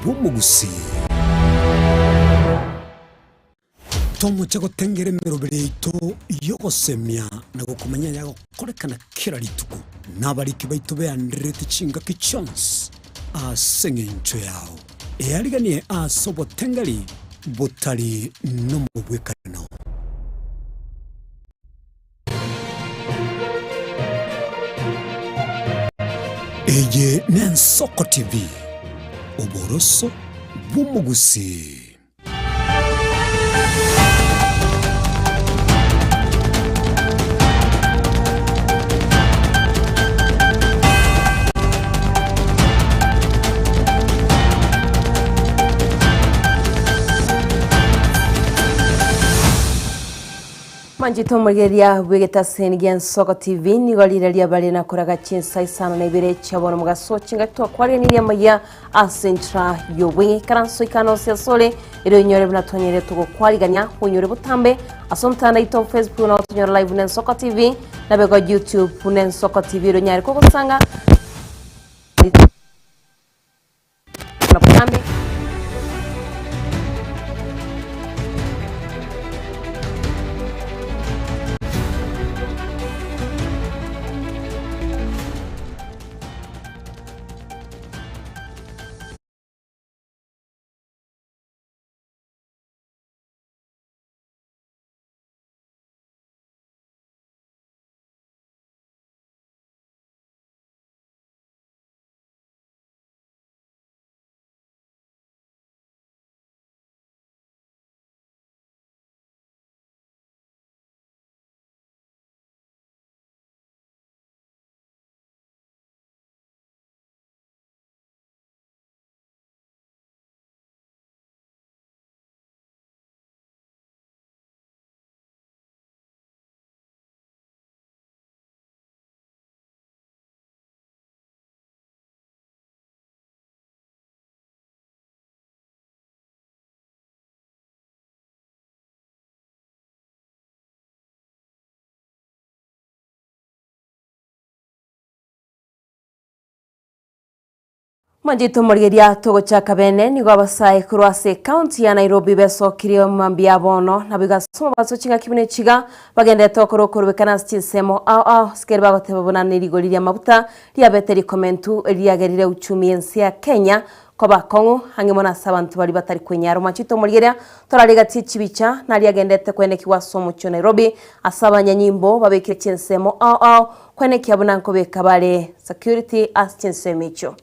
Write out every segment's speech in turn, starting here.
bw'umugusi tomo chago tengere merobereito yogosemya na gukumenya yago korekana kira rituko nabariki baitu be andrete chinga kichons asengencho yao eariganie asobo tengari botari no mubwekano Eye Nensoko TV Oboroso bw'umugusi Manjito mugeria wegeta sengen Soko TV ni galireria bale na koraga Chinsa Isano na Ibere chabona mugaso chinga to kwari ni Amayia asentra yowe karanso ikano sesole ero nyore bna tonyere to kwari ganya hunyore butambe asonta na ito Facebook na tonyore live na Soko TV na bego YouTube na Soko TV ero nyare ko sanga na butambe Manjito murigeria togo chaka bene ni gwabasai kurwase county ya Nairobi beso kirio mambia bono na bigasoma baso chinga kibine chiga bagende tokoro kurubekana chinsemo skerba gotebona nirigoliria mabuta ria beteri komentu riagerire uchumi ensi ya Kenya koba kongo hangimona sabantu bali batari kwenyaro manjito murigeria torariga tichibicha na riagendete kwene kiwasomo cyo Nairobi asabanya nyimbo babekire chinsemo kwene kiabona nkobeka bale security as chinsemicho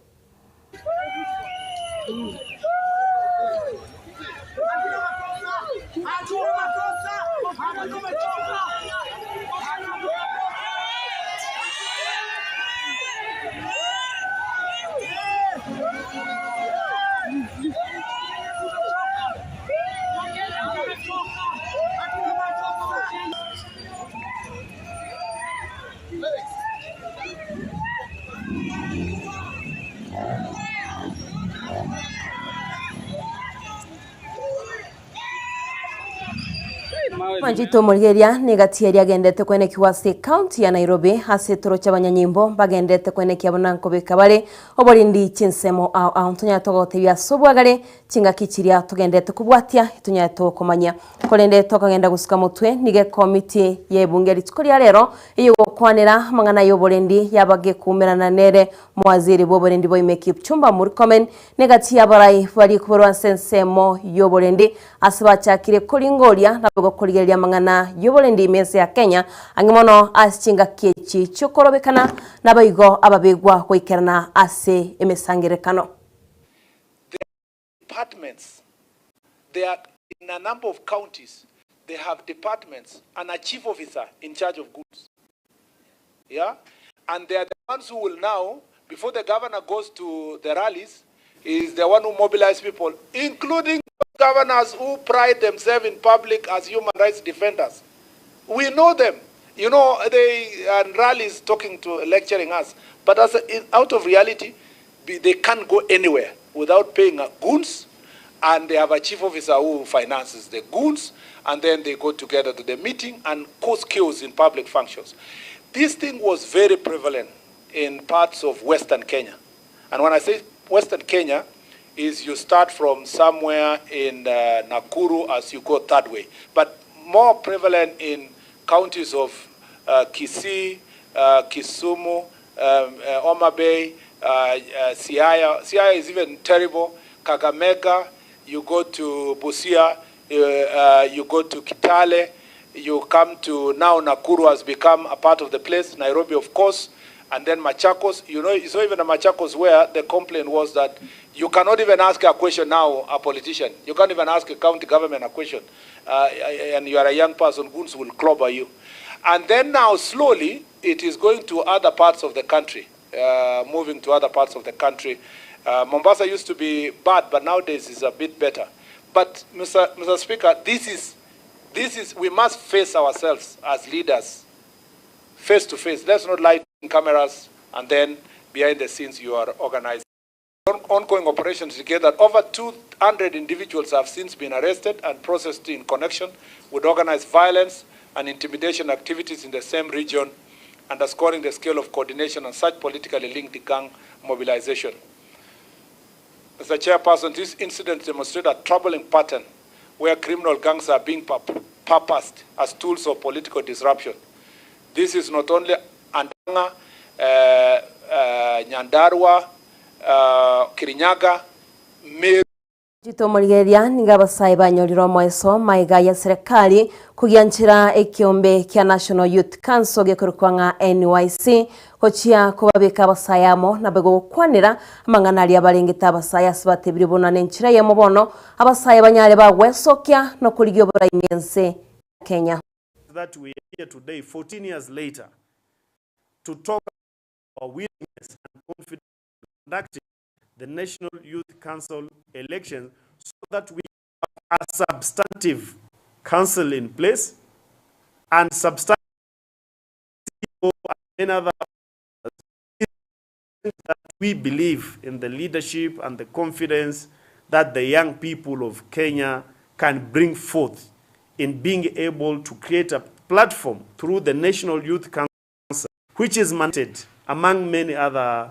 Manjito murigeria negatieri agendete kwene kiwase county ya Nairobi hase toro cy'abanyanyimbo bagendete kwene kiabona nkobeka bale oborindi chinsemo antonya togote bya sobwagare kinga kichiria tugendete kubwatia itunya to komanya kolende tokagenda gusuka mutwe nige committee yebunge litikoria rero iyo kwanira mangana yoborindi yabage kumerana nere mwaziri boborindi boimeki chumba muri comment negati yabarai bari kuborwa sensemo yoborindi asaba chakire kolingoria na bego mangana yobolendi mese ya Kenya angimono asinga kechi chokorobekana nabayigo ababegwa kwikerana ase emesangerekano. Departments, they are in a number of counties, they have departments and a chief officer in charge of goods. Yeah, and they are the ones who will now, before the governor goes to the rallies, is the one who mobilize people, including governors who pride themselves in public as human rights defenders. We know them. You know, they are rallies talking to, lecturing us. But as out of reality, they can't go anywhere without paying goons. And they have a chief officer who finances the goons. And then they go together to the meeting and cause chaos in public functions. This thing was very prevalent in parts of Western Kenya. And when I say Western Kenya, is you start from somewhere in Nakuru as you go that way. But more prevalent in counties of Kisii, Kisumu, Homa Bay, Siaya. Siaya is even terrible. Kakamega, you go to Busia, you go to Kitale, you come to now Nakuru has become a part of the place, Nairobi of course, and then Machakos. You know, it's not even a Machakos where the complaint was that you cannot even ask a question now, a politician. You can't even ask a county government a question. And you are a young person, goons will clobber you. And then now slowly, it is going to other parts of the country, moving to other parts of the country. Mombasa used to be bad, but nowadays is a bit better. But Mr. Speaker, this is, we must face ourselves as leaders, face to face. Let's not lie in cameras and then behind the scenes you are organizing. Ongoing operations together, over 200 individuals have since been arrested and processed in connection with organized violence and intimidation activities in the same region, underscoring the scale of coordination and such politically linked gang mobilization. Mr. Chairperson, these incidents demonstrate a troubling pattern where criminal gangs are being purposed as tools of political disruption. This is not only Andanga, Nyandarua, Kirinyaga, Meru. Jitomorigeria ningabasai banyoriro mweso maiga ya serikali kugianchira ekiombe kia National Youth Council gekorukwanga NYC kochia kubabika abasayamo na bego kwanira amang'anari abalengeta abasaya sibatebiri bonane nchira ya mubono abasaya banyale bagwesokia no kuligyo burayimense Kenya. That we are here today 14 years later to talk about our willingness and confidence in conducting the National Youth Council elections so that we have a substantive council in place and substantive and other that we believe in the leadership and the confidence that the young people of Kenya can bring forth in being able to create a platform through the National Youth Council, which is mandated among many other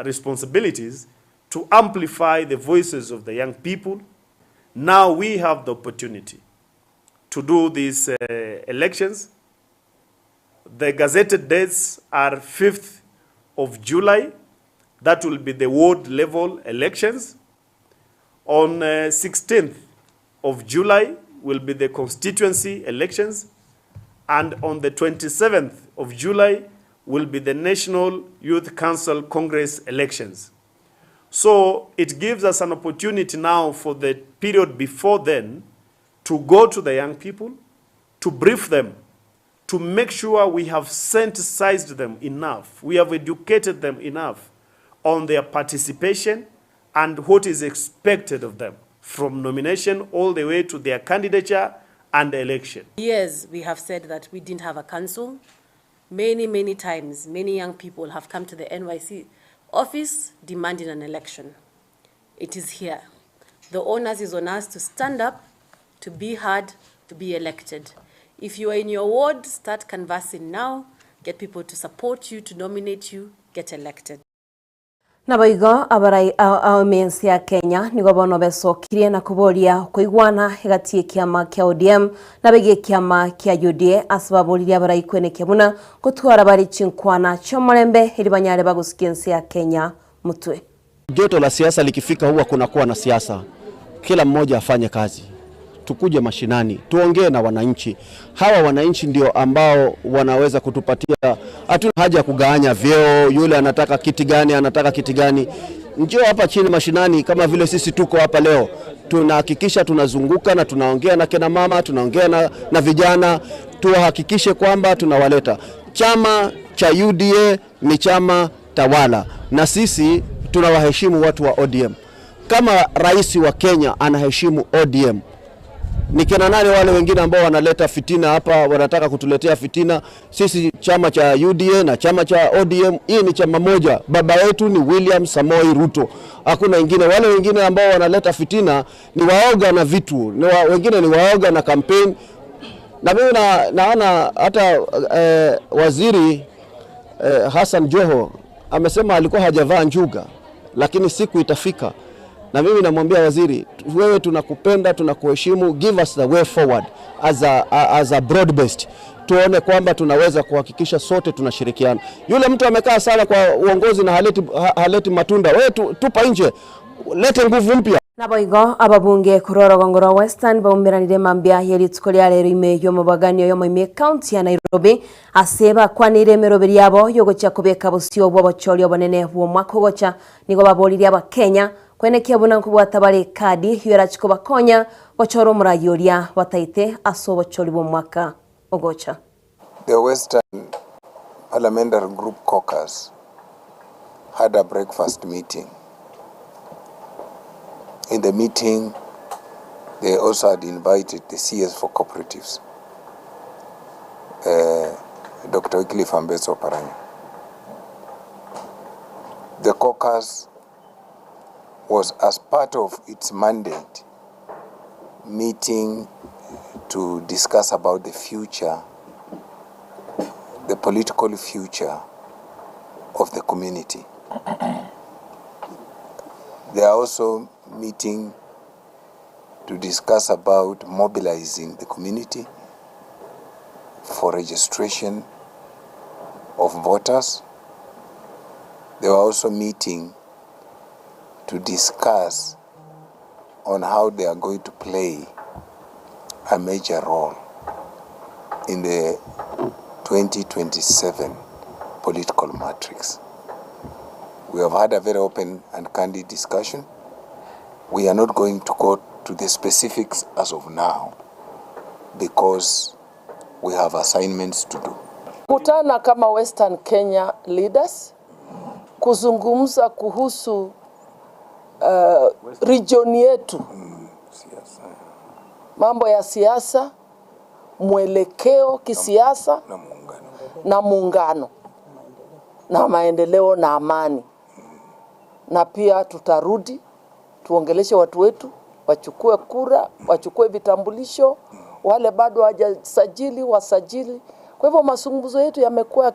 responsibilities to amplify the voices of the young people. Now we have the opportunity to do these elections. The gazetted dates are 5th of July. That will be the ward level elections. On 16th of July will be the constituency elections. And on the 27th of July will be the National Youth Council Congress elections. So it gives us an opportunity now for the period before then to go to the young people, to brief them, to make sure we have sensitized them enough, we have educated them enough on their participation and what is expected of them from nomination all the way to their candidature and election. Yes, we have said that we didn't have a council. Many times, many young people have come to the NYC office demanding an election. It is here. The onus is on us to stand up, to be heard, to be elected. If you are in your ward, start canvassing now, get people to support you, to nominate you, get elected. Nabaigo abarai aumensi ya Kenya nigo bono besokirie na kuboria kuigwana hegati kiama kia ODM na bege kiama kia UDA asababulira abarai kweneke muna kutwara bari chinkwana chomorembe ili banyare bagusikiensi ya Kenya mutwe. Joto la siasa likifika huwa kunakuwa na siasa. Kila mmoja afanye kazi. Tukuje mashinani, tuongee na wananchi. Hawa wananchi ndio ambao wanaweza kutupatia, hatuna haja kugawanya vyeo, yule anataka kiti gani, anataka kiti gani. Njoo hapa chini mashinani kama vile sisi tuko hapa leo. Tunahakikisha tunazunguka na tunaongea na kina mama, tunaongea na vijana, tuhakikishe kwamba tunawaleta. Chama cha UDA ni chama tawala na sisi tunawaheshimu watu wa ODM. Kama rais wa Kenya anaheshimu ODM, ni kina nani wale wengine ambao wanaleta fitina hapa, wanataka kutuletea fitina? Sisi chama cha UDA na chama cha ODM, hii ni chama moja. Baba yetu ni William Samoei Ruto. Hakuna wengine. Wale wengine ambao wanaleta fitina ni waoga na vitu. Wengine ni waoga na campaign. Na mimi naona hata waziri Hassan Joho amesema alikuwa hajavaa njuga, lakini siku itafika Na mimi namwambia waziri, wewe tunakupenda, tunakuheshimu, give us the way forward as a broad based. Tuone kwamba tunaweza kuhakikisha sote tunashirikiana. Yule mtu amekaa sana kwa uongozi na haleti matunda. Wewe tupa nje, lete nguvu mpya. Naboigo ababunge kurorogongoro Western baumiranire mambia yerituko lya rero imeyo mubaganio yo mu county ya Nairobi aseba kwanire meroberi yabo yogocha kubeka busio bwo bochori obonene bwo mwakogocha nigo baboliri aba Kenya kwenekia buna kubwatabare kadi yorachiko bakonya bochoro murayoria bataite aso bochori bwo mwaka ogocha. The Western Parliamentary Group Caucus had a breakfast meeting. In the meeting, they also had invited the CS for cooperatives, Dr. Wycliffe Ambeso Paranya. The caucus was, as part of its mandate, meeting to discuss about the future, the political future of the community. They are also meeting to discuss about mobilizing the community for registration of voters. They were also meeting to discuss on how they are going to play a major role in the 2027 political matrix. We have had a very open and candid discussion. We are not going to go to the specifics as of now because we have assignments to do. Kutana kama Western Kenya leaders kuzungumza kuhusu region yetu, mambo ya siasa, mwelekeo kisiasa na muungano na maendeleo na amani. Na pia tutarudi tuongeleshe watu wetu wachukue kura, wachukue vitambulisho, wale bado hawajasajili wasajili. Kwa hivyo mazungumzo yetu yamekuwa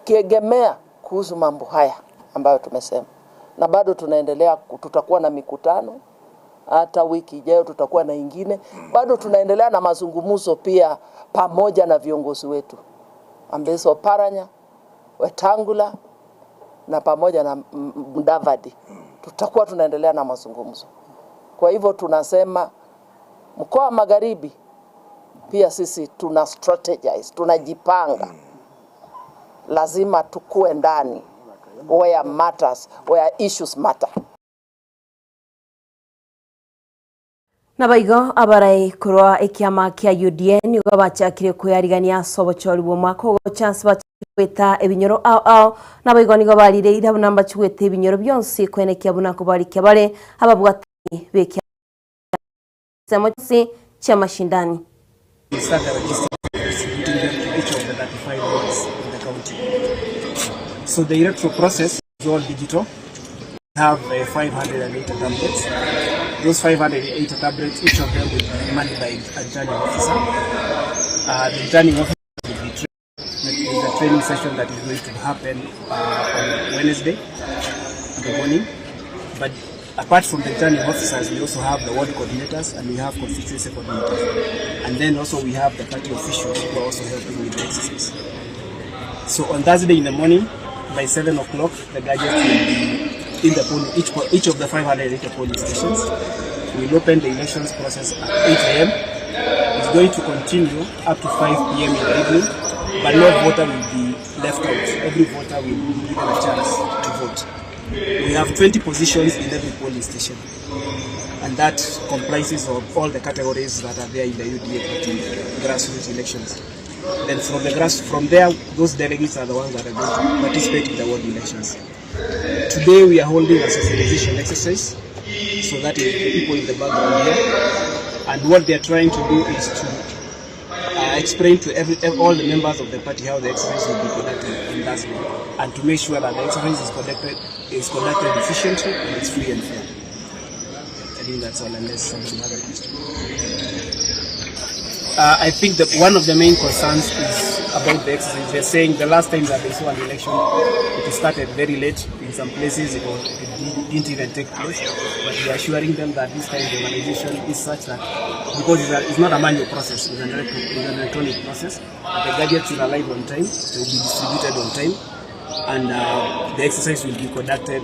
kiegemea kuhusu mambo haya ambayo tumesema. Na bado tunaendelea, tutakuwa na mikutano, hata wiki ijayo tutakuwa na ingine. Bado tunaendelea na mazungumzo pia pamoja na viongozi wetu, Ambeso Paranya, Wetangula na pamoja na Mudavadi. Tutakuwa tunaendelea na mazungumzo. Kwa hivyo tunasema mkoa wa Magharibi pia sisi tuna strategize, tunajipanga. Lazima tukue ndani where matters, where issues matter. Nabaigo abarai kurwa ikiama kia UDA nigo bachakire kuyarigania sobochori bwo mwako chance bachweta ebinyoro ao nabaigo nigo barire irabuna bachwete ebinyoro byonsi kwenekia buna kubarike bare ababwatani beke semosi cha mashindani. So the electoral process is all digital. We have 508 tablets. Those 508 tablets, each of them will be managed by a returning officer. The returning officer will be trained. There is a training session that is going to happen on Wednesday in the morning. But apart from the returning officers, we also have the ward coordinators and we have constituency coordinators. And then also we have the party officials who are also helping with the exercise. So on Thursday in the morning, by 7 o'clock, the gadgets will be in the polling, each of the 508 polling stations. We'll open the elections process at 8 a.m. It's going to continue up to 5 p.m. in the evening, but no voter will be left out. Every voter will be given a chance to vote. We have 20 positions in every polling station, and that comprises of all the categories that are there in the UDA grassroots elections. Then from there, those delegates are the ones that are going to participate in the ward elections. Today we are holding a sensitization exercise, so that is the people in the background here, and what they are trying to do is to explain to all the members of the party how the exercise will be conducted in that way, and to make sure that the exercise is conducted efficiently and it's free and fair. I think that's all, unless somebody has a question. I think that one of the main concerns is about the exercise. They're saying the last time that they saw an election, it started very late. In some places, it didn't even take place. But we are assuring them that this time the organization is such that, because it's not a manual process, it's an electronic process, the gadgets will arrive on time, they will be distributed on time, and the exercise will be conducted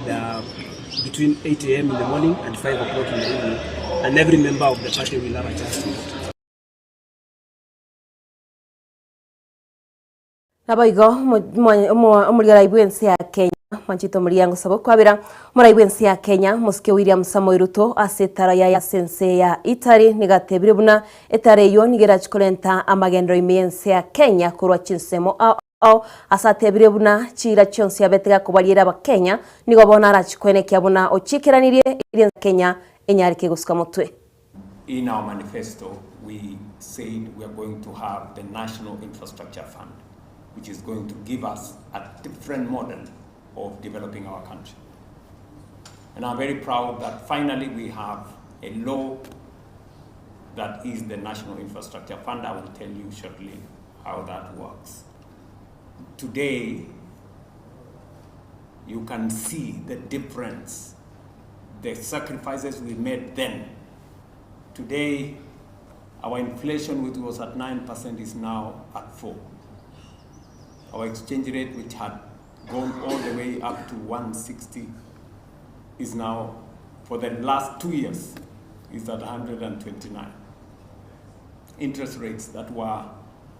between 8 a.m. in the morning and 5 o'clock in the evening, and every member of the party will have a chance to vote. Nabaigo omurigaraibwa ensi ya Kenya manchito muriango sabo kwabira muraibwa ensi ya Kenya muske William Samoei Ruto asetara ya sense ya Itari nigatebire buna etare yo nigera chikolenta amagendo imiensi ya Kenya kurwa chinsemo au asatebire buna chira chonsi abetega kubalira ba Kenya nigo bona arachikwene kya buna ochikeranirie iri Kenya enyarike gusuka mutwe. In our manifesto we said we are going to have the National Infrastructure Fund, which is going to give us a different model of developing our country. And I'm very proud that finally we have a law that is the National Infrastructure Fund. I will tell you shortly how that works. Today, you can see the difference, the sacrifices we made then. Today, our inflation, which was at 9%, is now at 4%. Our exchange rate, which had gone all the way up to 160, is now, for the last 2 years, is at 129. Interest rates that were,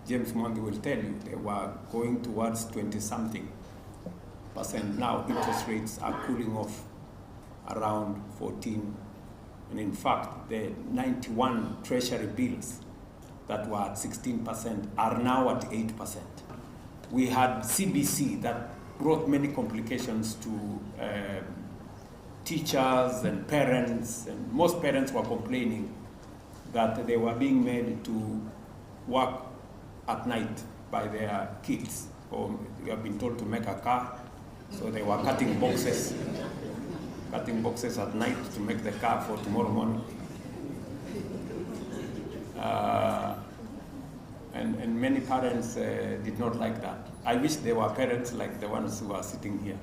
James Mwangi will tell you, they were going towards 20-something %. Now interest rates are cooling off around 14. And in fact, the 91 treasury bills that were at 16% are now at 8%. We had CBC that brought many complications to teachers and parents, and most parents were complaining that they were being made to work at night by their kids, or they have been told to make a car, so they were cutting boxes at night to make the car for tomorrow morning. And many parents did not like that. I wish there were parents like the ones who are sitting here.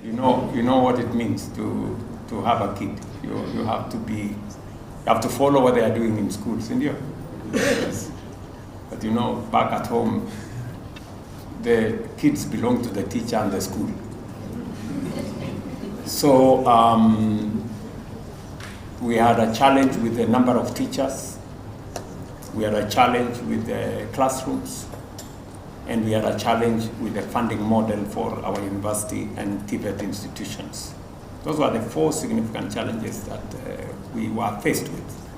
You know what it means to have a kid. You have to follow what they are doing in schools, isn't it? Yes. But you know, back at home, the kids belong to the teacher and the school. So we had a challenge with the number of teachers. We had a challenge with the classrooms, and we had a challenge with the funding model for our university and TVET institutions. Those were the 4 significant challenges that we were faced with.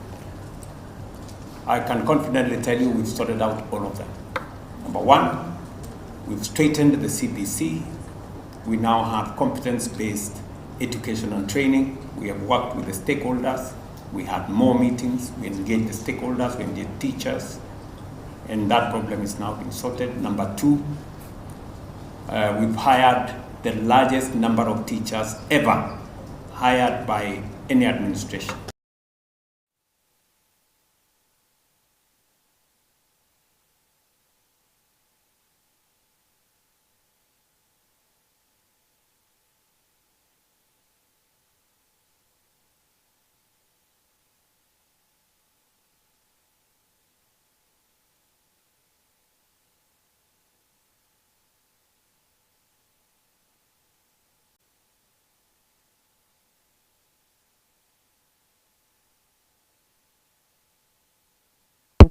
I can confidently tell you we've sorted out all of them. Number 1, we've straightened the CBC. We now have competence-based education and training. We have worked with the stakeholders. We had more meetings. We engaged the stakeholders. We engaged teachers. And that problem is now being sorted. Number 2, we've hired the largest number of teachers ever hired by any administration.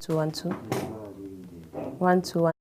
One, two. 1, 2, 1.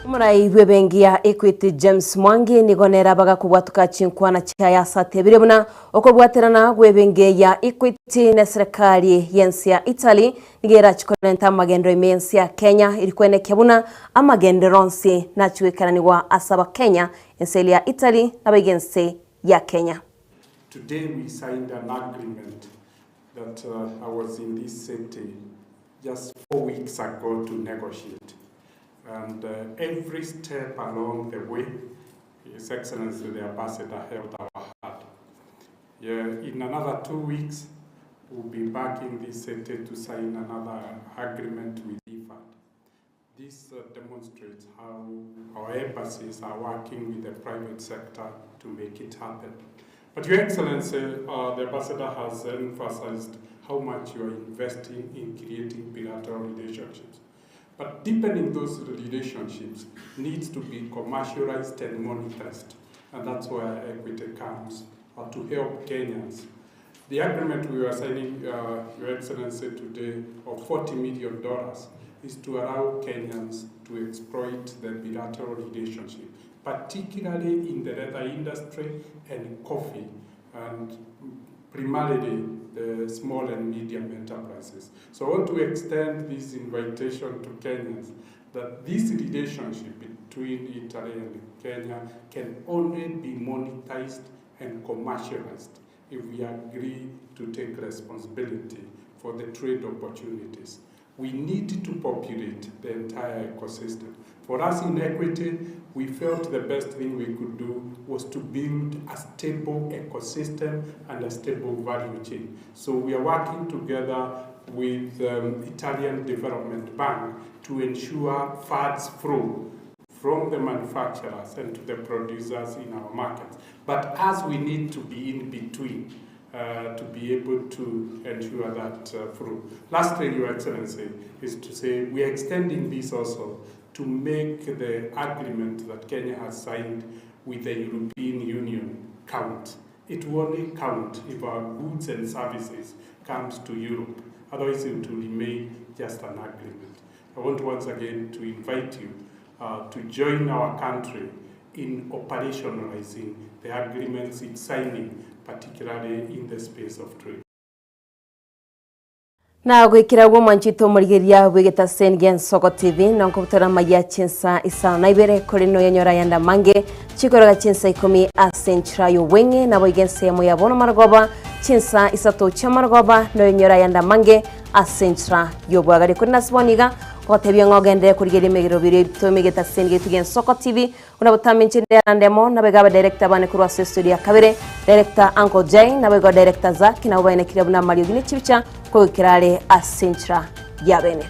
Murai webengi ya Equity James Mwangi nigonera baga kubwatuka chinkwana cha ya satebire buna okobwaterana webengi ya Equity na serikali yensi ya Italy nigera chikonenta magendo imensi ya Kenya ilikwene kebuna amagendo ronsi na chuikananiwa asaba Kenya enseli ya Italy na bagensi ya Kenya. Today we signed an agreement that I was in this city just 4 weeks ago to negotiate. And every step along the way, His Excellency the Ambassador held our hand. Yeah, in another 2 weeks, we'll be back in this city to sign another agreement with IFAD. This demonstrates how our embassies are working with the private sector to make it happen. But Your Excellency, the Ambassador has emphasized how much you are investing in creating bilateral relationships. But deepening those relationships needs to be commercialized and monetized. And that's where Equity comes to help Kenyans. The agreement we are signing, Your Excellency, today of $40 million is to allow Kenyans to exploit the bilateral relationship, particularly in the leather industry and coffee, and primarily the small and medium enterprises. So I want to extend this invitation to Kenyans that this relationship between Italy and Kenya can only be monetized and commercialized if we agree to take responsibility for the trade opportunities. We need to populate the entire ecosystem. For us in Equity, we felt the best thing we could do was to build a stable ecosystem and a stable value chain. So we are working together with Italian Development Bank to ensure funds flow from the manufacturers and to the producers in our markets. But as we need to be in between to be able to ensure that flow. Lastly, Your Excellency, is to say we are extending this also to make the agreement that Kenya has signed with the European Union count. It will only count if our goods and services comes to Europe. Otherwise, it will remain just an agreement. I want once again to invite you to join our country in operationalizing the agreements it's signing, particularly in the space of trade. Na gwikira gwo manchito murigeria wigeta Sengen Soko TV na nkubutara Amayia Chinsa Isano na Ibere kuri no yanyora yanda mange chikoroga Chinsa 10 asenchra yo wenge na boigense mo yabono margoba Chinsa isato chamargoba no yanyora yanda mange asenchra yo bwagari kuri nasboniga Otebia ngogende kurigeri megero bire tomegeta Sengen tugen Soko TV unabutamenche ndemo na begaba director bane kurwa studio ya kabere director Uncle Jay na begaba director Zaki na ubaine kirabuna Mario gine chibicha ko kirale asenchra yabene.